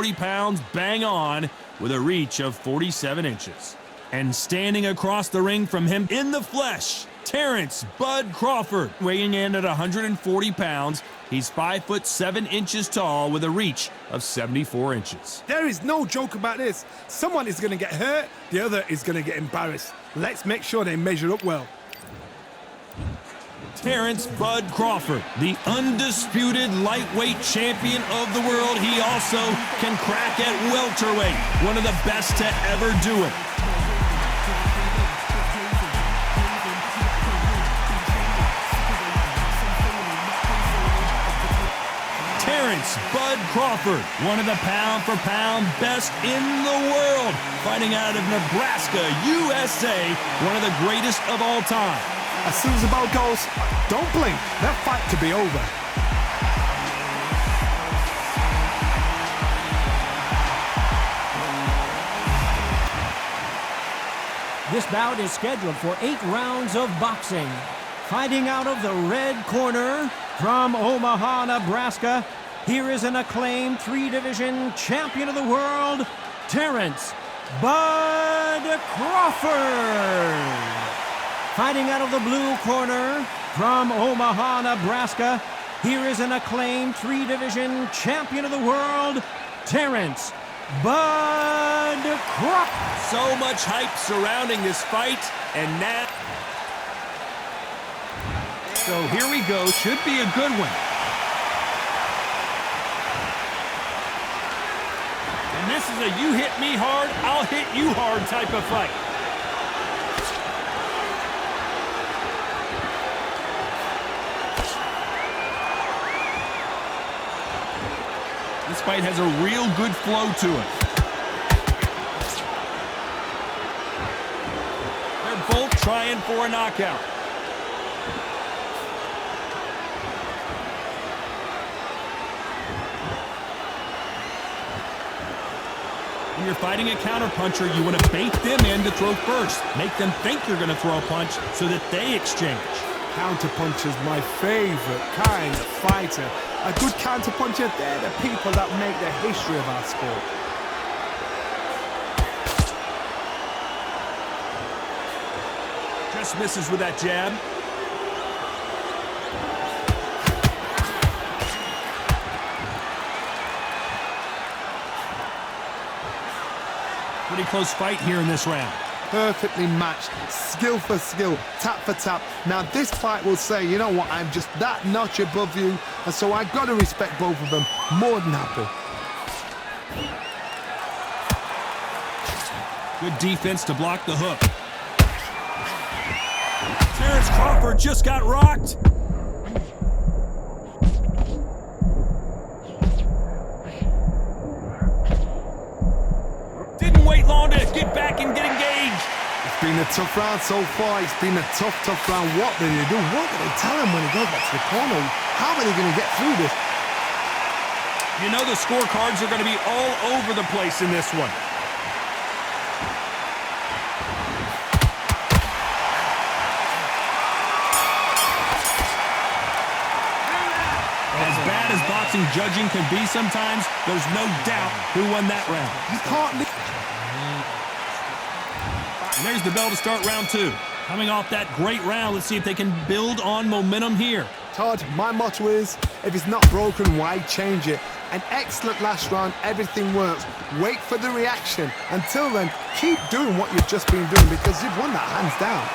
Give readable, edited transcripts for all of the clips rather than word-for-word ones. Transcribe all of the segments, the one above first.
140 pounds bang on with a reach of 47 inches. And standing across the ring from him in the flesh, Terrence Bud Crawford, weighing in at 140 pounds. He's 5'7" tall with a reach of 74 inches. There is no joke about this. Someone is going to get hurt, the other is going to get embarrassed. Let's make sure they measure up well. Terrence Bud Crawford, the undisputed lightweight champion of the world. He also can crack at welterweight, one of the best to ever do it. Terrence Bud Crawford, one of the pound-for-pound best in the world, fighting out of Nebraska, USA, one of the greatest of all time. As soon as the bell goes, don't blink. That fight could be over. This bout is scheduled for 8 rounds of boxing. Fighting out of the red corner from Omaha, Nebraska, here is an acclaimed 3-division champion of the world, Terrence Bud Crawford. Fighting out of the blue corner from Omaha, Nebraska, here is an acclaimed 3-division champion of the world, Terrence Bud Crawford. So much hype surrounding this fight, and now... So here we go, should be a good one. And this is a you hit me hard, I'll hit you hard type of fight. This fight has a real good flow to it. They're both trying for a knockout. When you're fighting a counterpuncher, you want to bait them in to throw first. Make them think you're going to throw a punch so that they exchange. Counterpuncher's my favorite kind of fighter. A good counterpuncher, they're the people that make the history of our sport. Just misses with that jab. Pretty close fight here in this round. Perfectly matched, skill for skill, tap for tap. Now this fight will say, you know what, I'm just that notch above you, and so I've got to respect both of them. More than happy. Good defense to block the hook. Terrence Crawford just got rocked. Didn't wait long to get back and get engaged. It's been a tough round so far. It's been a tough round. What do they do? What do they tell him when he goes back to the corner? How are they going to get through this? You know the scorecards are going to be all over the place in this one. As bad as boxing judging can be sometimes, there's no doubt who won that round. You can't leave. And there's the bell to start round 2. Coming off that great round, let's see if they can build on momentum here. Todd, my motto is, if it's not broken, why change it? An excellent last round, everything works. Wait for the reaction. Until then, keep doing what you've just been doing because you've won that hands down.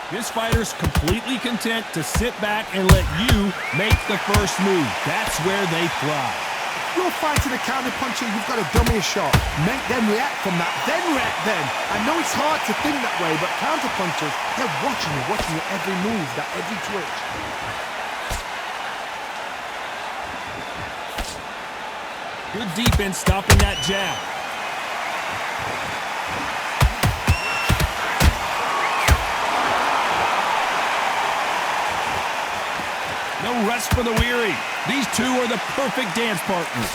This fighter's completely content to sit back and let you make the first move. That's where they thrive. If you're fighting a counterpuncher, you've got to dummy a shot. Make them react from that, then react then. I know it's hard to think that way, but counterpunchers, they're watching your every move, that every twitch. Good defense stopping that jab. No rest for the weary. These two are the perfect dance partners.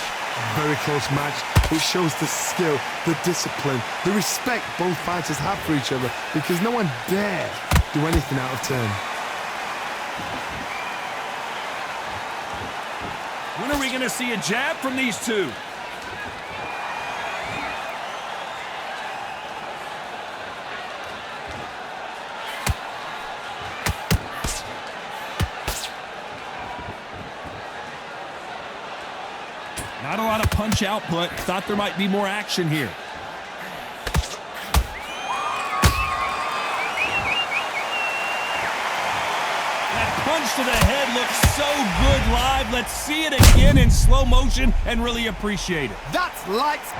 Very close match. It shows the skill, the discipline, the respect both fighters have for each other because no one dare do anything out of turn. When are we going to see a jab from these two? Not a lot of punch output. Thought there might be more action here. That punch to the head looks so good live. Let's see it again in slow motion and really appreciate it. That's lights.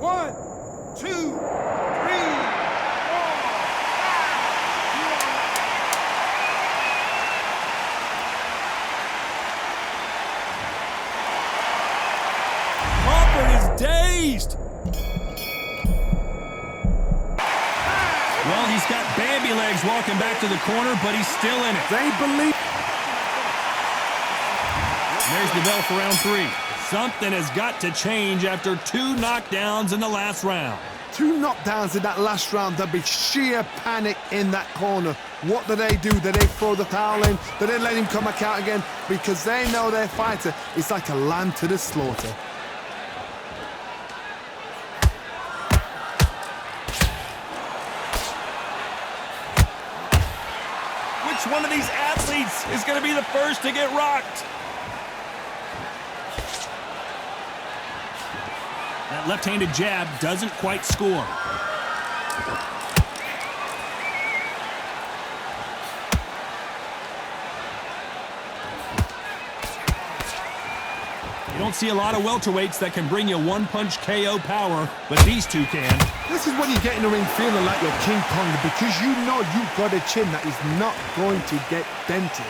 1, 2, 3. Crawford is dazed. Well, he's got Bambi legs walking back to the corner, but he's still in it. They believe. There's the bell for round 3. Something has got to change after 2 knockdowns in the last round. 2 knockdowns in that last round. There'll be sheer panic in that corner. What do? Do they throw the towel in? Do they let him come back out again? Because they know their fighter is like a lamb to the slaughter. Which one of these athletes is going to be the first to get rocked? That left-handed jab doesn't quite score. You don't see a lot of welterweights that can bring you one-punch KO power, but these two can. This is when you get in the ring feeling like you're King Kong because you know you've got a chin that is not going to get dented.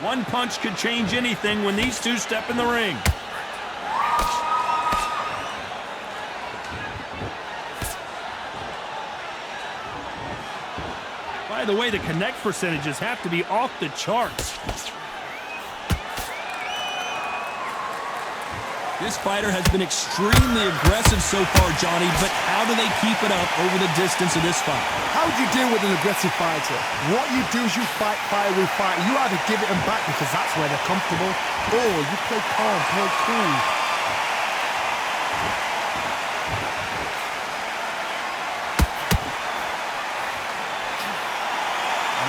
One punch could change anything when these two step in the ring. By the way, the connect percentages have to be off the charts. This fighter has been extremely aggressive so far, Johnny, but how do they keep it up over the distance of this fight? How do you deal with an aggressive fighter? What you do is you fight fire with fire. You either give it them back because that's where they're comfortable, or you play calm, play cool.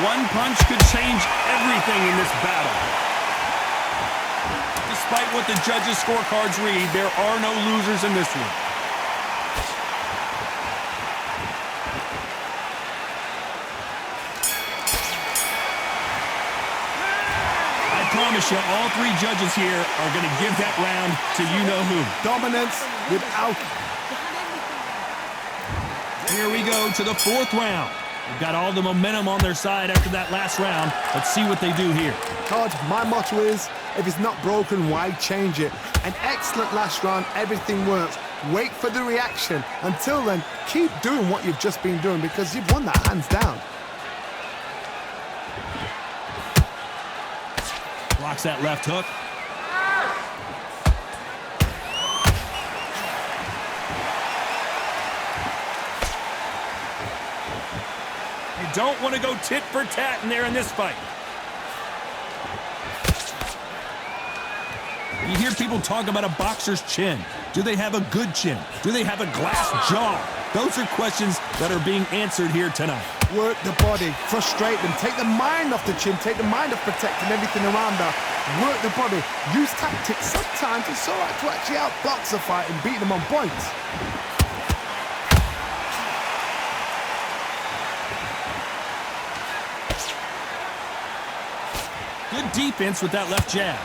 One punch could change everything in this battle. Despite what the judges' scorecards read, there are no losers in this one. I promise you, all 3 judges here are going to give that round to you-know-who. Dominance without. Here we go to the 4th round. They've got all the momentum on their side after that last round. Let's see what they do here. Todd, my motto is, if it's not broken, why change it? An excellent last round, everything works. Wait for the reaction. Until then, keep doing what you've just been doing because you've won that hands down. Blocks that left hook. You don't want to go tit for tat in there in this fight. You hear people talk about a boxer's chin. Do they have a good chin? Do they have a glass jaw? Those are questions that are being answered here tonight. Work the body, frustrate them, take the mind off the chin, take the mind off protecting everything around her. Work the body, use tactics. Sometimes it's all right to actually outbox a fight and beat them on points. Good defense with that left jab.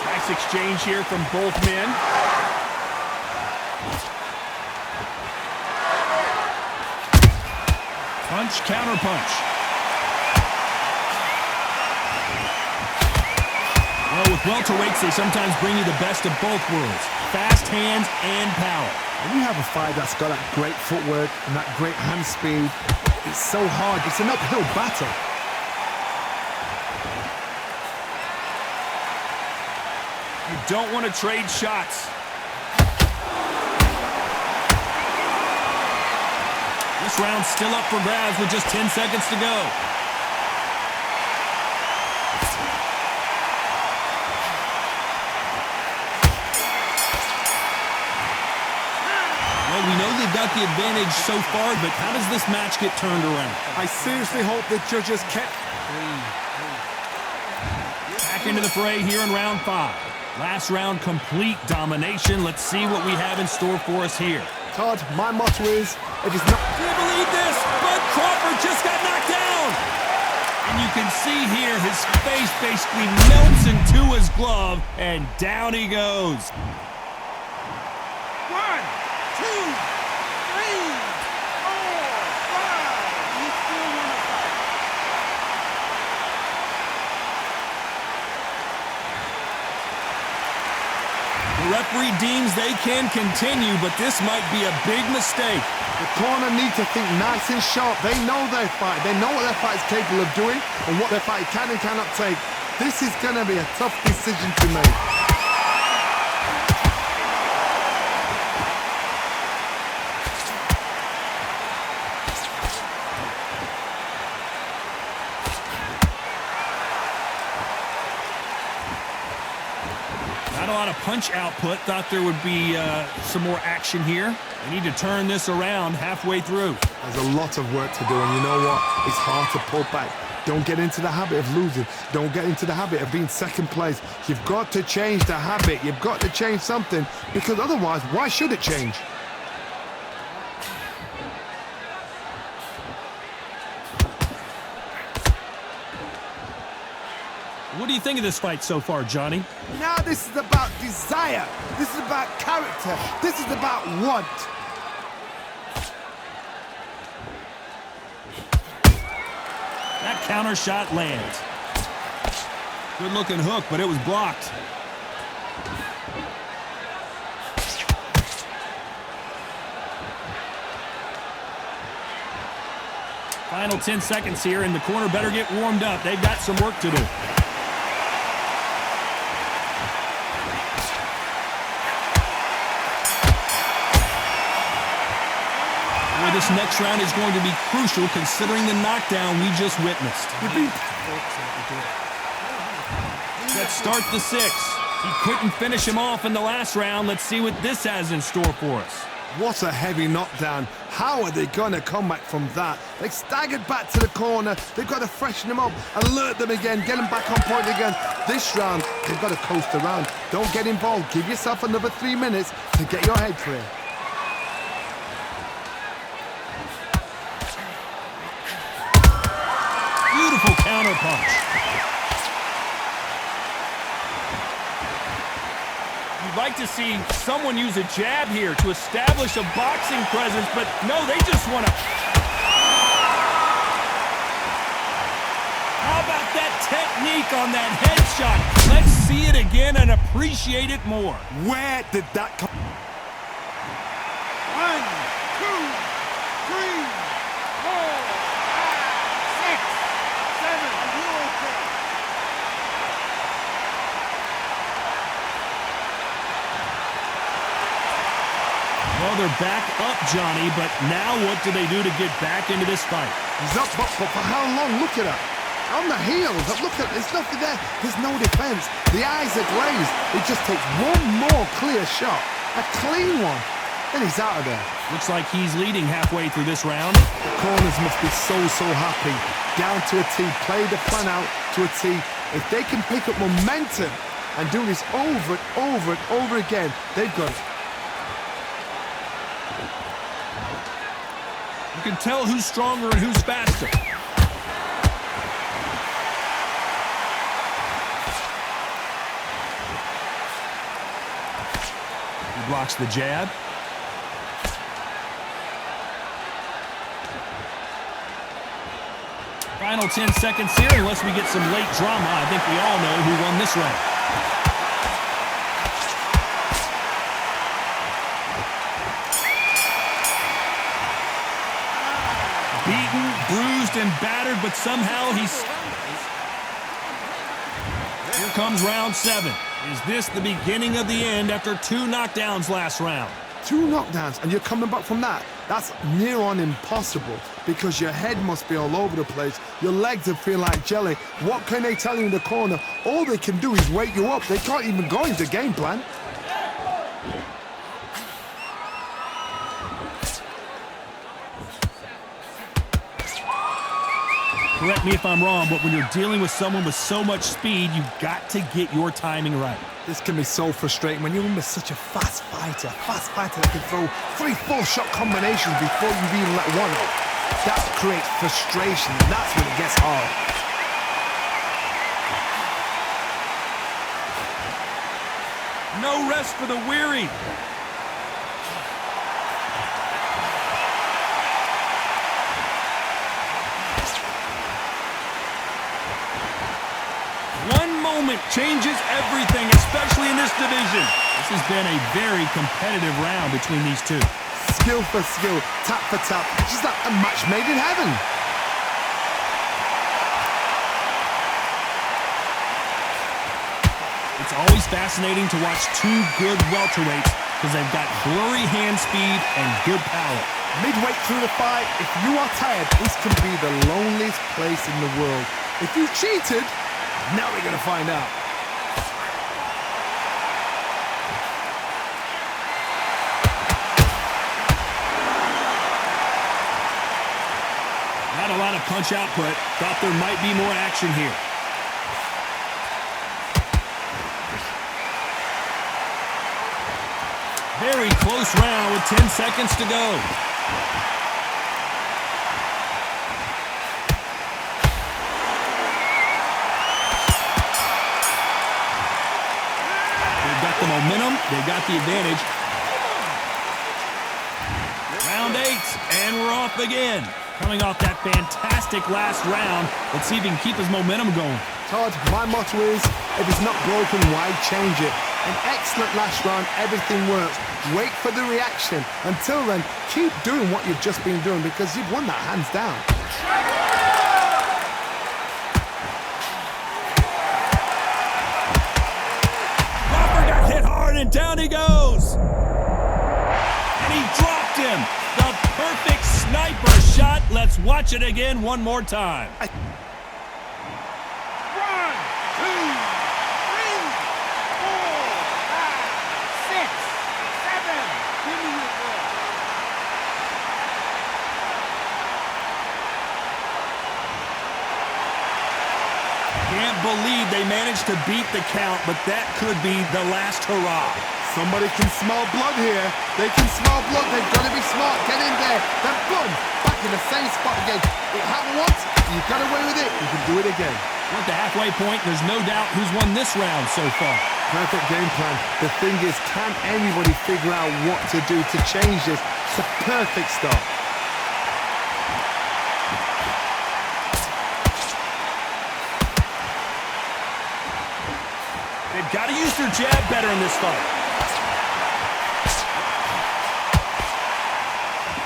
Nice exchange here from both men. Punch, counter punch. Well, with welterweights, they sometimes bring you the best of both worlds. Fast hands and power. When you have a fight that's got that great footwork and that great hand speed, it's so hard. It's an uphill battle. don't want to trade shots. This round's still up for grabs with just 10 seconds to go. Well, we know they've got the advantage so far, but how does this match get turned around? I seriously hope the judges kept... Back into the fray here in round 5. Last round, complete domination. Let's see what we have in store for us here. Todd, my motto is, if it's not... Do you believe this? Bud Crawford just got knocked down. And you can see here his face basically melts into his glove, and down he goes. 1, 2, 3, 4, 5. He's still in the fight. The referee deems they can continue, but this might be a big mistake. The corner need to think nice and sharp. They know their fight. They know what their fight is capable of doing and what their fight can and cannot take. This is going to be a tough decision to make. Not a lot of punch output. Thought there would be some more action here. They need to turn this around halfway through. There's a lot of work to do, and you know what? It's hard to pull back. Don't get into the habit of losing. Don't get into the habit of being second place. You've got to change the habit. You've got to change something, because otherwise, why should it change? What do you think of this fight so far, Johnny? Now this is about desire. This is about character. This is about want. That counter shot lands. Good looking hook, but it was blocked. Final 10 seconds here, and the corner better get warmed up. They've got some work to do. This next round is going to be crucial considering the knockdown we just witnessed. Let's start the 6th. He couldn't finish him off in the last round. Let's see what this has in store for us. What a heavy knockdown. How are they going to come back from that? They staggered back to the corner. They've got to freshen them up, alert them again, get them back on point again. This round, they've got to coast around. Don't get involved. Give yourself another 3 minutes to get your head clear. Beautiful counter punch. You'd like to see someone use a jab here to establish a boxing presence, but no, they just want to... How about that technique on that headshot? Let's see it again and appreciate it more. Where did that come? 1, 2, 3, 4, 5, 6, 7. Are you okay? Well, they're back up, Johnny, but now what do they do to get back into this fight? He's up, but for how long? Look at that. On the heels. Look at, there's nothing there. There's no defense. The eyes are glazed. It just takes one more clear shot. A clean one. Then he's out of there. Looks like he's leading halfway through this round. The corners must be so happy. Down to a T. Play the plan out to a T. If they can pick up momentum and do this over and over and over again, they've got it. You can tell who's stronger and who's faster. He blocks the jab. Final 10 seconds here, unless we get some late drama. I think we all know who won this round. Beaten, bruised, and battered, but somehow he's... Here comes round 7. Is this the beginning of the end after 2 knockdowns last round? 2 knockdowns, and you're coming back from that? That's near on impossible because your head must be all over the place. Your legs will feel like jelly. What can they tell you in the corner? All they can do is wake you up. They can't even go into game plan. Correct me if I'm wrong, but when you're dealing with someone with so much speed, you've got to get your timing right. This can be so frustrating when you're in with such a fast fighter that can throw 3-4 shot combinations before you even let one off. That creates frustration, and that's when it gets hard. No rest for the weary. One moment changes everything, especially in this division. This has been a very competitive round between these two. Skill for skill, tap for tap, just like a match made in heaven. It's always fascinating to watch 2 good welterweights because they've got blurry hand speed and good power. Midway through the fight, if you are tired, this can be the loneliest place in the world. If you cheated, now we're going to find out. Not a lot of punch output. Thought there might be more action here. Very close round with 10 seconds to go. They've got the momentum. They've got the advantage. Round 8, and we're off again. Coming off that fantastic last round, let's see if he can keep his momentum going. Todd, my motto is, if it's not broken, why change it? An excellent last round, everything works. Wait for the reaction. Until then, keep doing what you've just been doing because you've won that hands down. Crawford got hit hard and down he goes. And he dropped him. The perfect sniper shot. Let's watch it again one more time. 1, 2, 3, 4, 5, 6, 7. Give me your ball. Can't believe they managed to beat the count, but that could be the last hurrah. Somebody can smell blood here. They can smell blood. They've got to be smart. Get in there. Then boom, back in the same spot again. It happened once. You got away with it. You can do it again. We're at the halfway point. There's no doubt who's won this round so far. Perfect game plan. The thing is, can anybody figure out what to do to change this? It's a perfect start. They've got to use their jab better in this fight.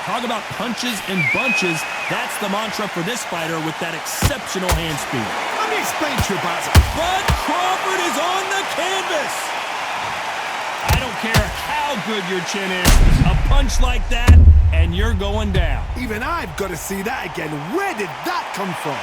Talk about punches and bunches. That's the mantra for this fighter with that exceptional hand speed. Let me explain to you about it. But Crawford is on the canvas. I don't care how good your chin is. A punch like that, and you're going down. Even I've got to see that again. Where did that come from?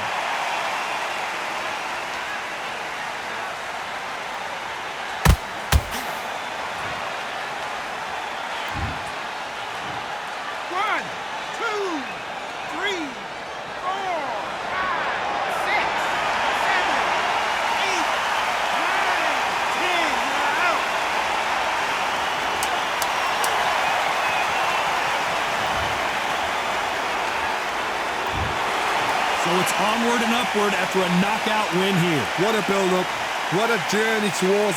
So it's onward and upward after a knockout win here. What a build-up. What a journey towards